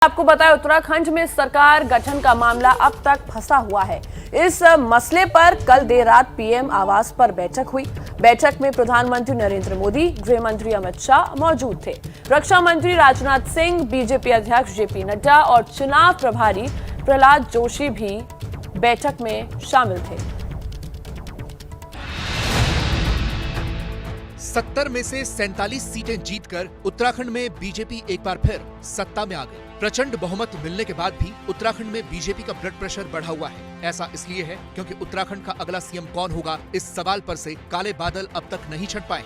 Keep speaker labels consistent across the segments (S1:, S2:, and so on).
S1: आपको बताया उत्तराखंड में सरकार गठन का मामला अब तक फंसा हुआ है। इस मसले पर कल देर रात पीएम आवास पर बैठक हुई। बैठक में प्रधानमंत्री नरेंद्र मोदी, गृह मंत्री अमित शाह मौजूद थे। रक्षा मंत्री राजनाथ सिंह, बीजेपी अध्यक्ष जेपी नड्डा और चुनाव प्रभारी प्रहलाद जोशी भी बैठक में शामिल थे।
S2: 70 में से 47 सीटें जीतकर उत्तराखंड में बीजेपी एक बार फिर सत्ता में आ गई। प्रचंड बहुमत मिलने के बाद भी उत्तराखंड में बीजेपी का ब्लड प्रेशर बढ़ा हुआ है। ऐसा इसलिए है क्योंकि उत्तराखंड का अगला सीएम कौन होगा, इस सवाल पर से काले बादल अब तक नहीं छट पाए।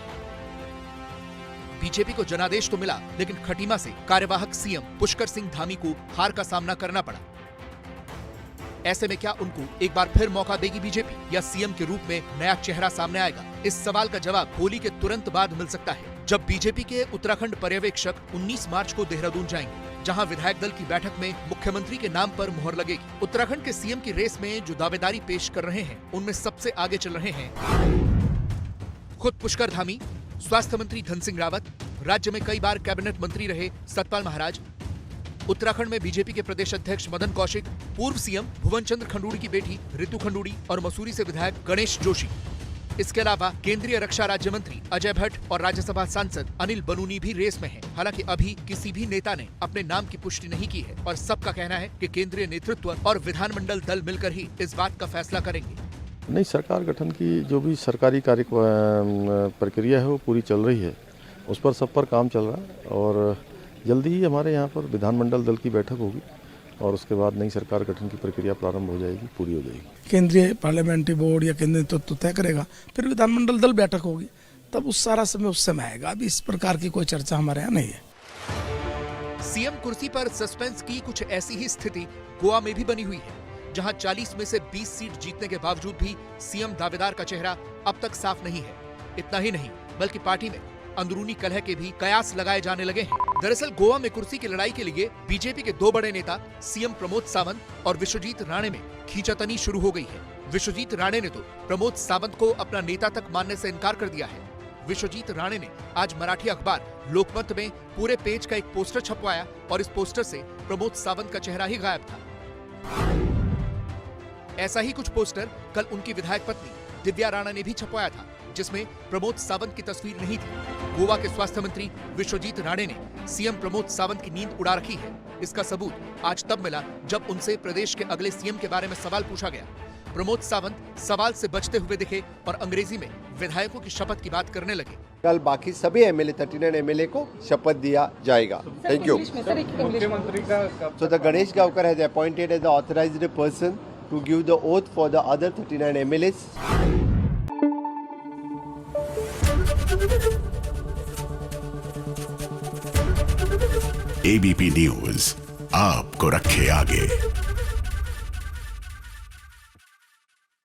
S2: बीजेपी को जनादेश तो मिला, लेकिन खटीमा से कार्यवाहक सीएम पुष्कर सिंह धामी को हार का सामना करना पड़ा। ऐसे में क्या उनको एक बार फिर मौका देगी बीजेपी, या सीएम के रूप में नया चेहरा सामने आएगा? इस सवाल का जवाब होली के तुरंत बाद मिल सकता है, जब बीजेपी के उत्तराखंड पर्यवेक्षक 19 मार्च को देहरादून जाएंगे, जहां विधायक दल की बैठक में मुख्यमंत्री के नाम पर मुहर लगेगी। उत्तराखंड के सीएम की रेस में जो दावेदारी पेश कर रहे हैं, उनमें सबसे आगे चल रहे हैं खुद पुष्कर धामी, स्वास्थ्य मंत्री धन सिंह रावत, राज्य में कई बार कैबिनेट मंत्री रहे सतपाल महाराज, उत्तराखंड में बीजेपी के प्रदेश अध्यक्ष मदन कौशिक, पूर्व सीएम भुवन चंद्र खंडूड़ी की बेटी रितु खंडूड़ी और मसूरी से विधायक गणेश जोशी। इसके अलावा केंद्रीय रक्षा राज्य मंत्री अजय भट्ट और राज्यसभा सांसद अनिल बलूनी भी रेस में हैं। हालांकि अभी किसी भी नेता ने अपने नाम की पुष्टि नहीं की है और सबका कहना है कि केंद्रीय नेतृत्व और विधानमंडल दल मिलकर ही इस बात का फैसला करेंगे।
S3: नहीं, सरकार गठन की जो भी सरकारी कार्य प्रक्रिया है वो पूरी चल रही है, उस पर सब पर काम चल रहा है और जल्दी ही हमारे यहाँ पर विधानमंडल दल की बैठक होगी और उसके बाद नई सरकार गठन की प्रक्रिया प्रारंभ हो जाएगी, पूरी हो जाएगी।
S4: केंद्रीय पार्लियामेंट्री बोर्ड या केंद्रीय नेतृत्व तय करेगा, फिर विधानमंडल दल बैठक होगी, तब उस सारा समय उस समय आएगा। अभी इस प्रकार की कोई चर्चा हमारे यहाँ नहीं है।
S2: सीएम कुर्सी पर सस्पेंस की कुछ ऐसी ही स्थिति गोवा में भी बनी हुई है, जहां 40 में से 20 सीट जीतने के बावजूद भी सीएम दावेदार का चेहरा अब तक साफ नहीं है। इतना ही नहीं, बल्कि पार्टी में अंदरूनी कलह के भी कयास लगाए जाने लगे हैं। दरअसल गोवा में कुर्सी की लड़ाई के लिए बीजेपी के दो बड़े नेता सीएम प्रमोद सावंत और विश्वजीत राणे में खींचातानी शुरू हो गई है। विश्वजीत राणे ने तो प्रमोद सावंत को अपना नेता तक मानने से इनकार कर दिया है। विश्वजीत राणे ने आज मराठी अखबार लोकमत में पूरे पेज का एक पोस्टर छपवाया और इस पोस्टर से प्रमोद सावंत का चेहरा ही गायब था। ऐसा ही कुछ पोस्टर कल उनकी विधायक पत्नी दिव्या राणा ने भी छपवाया था, जिसमें प्रमोद सावंत की तस्वीर नहीं थी। गोवा के स्वास्थ्य मंत्री विश्वजीत राणे ने सीएम प्रमोद सावंत की नींद उड़ा रखी है। इसका सबूत आज तब मिला जब उनसे प्रदेश के अगले सीएम के बारे में सवाल पूछा गया। प्रमोद सावंत सवाल से बचते हुए दिखे और अंग्रेजी में विधायकों की शपथ की बात करने लगे।
S5: कल बाकी सभी एमएलए 39 एमएलए को शपथ दिया जाएगा। Thank you. So the Ganesh Gavkar has appointed as the authorized person to give the oath for the other 39 MLAs.
S6: ABP news आपको रखे आगे।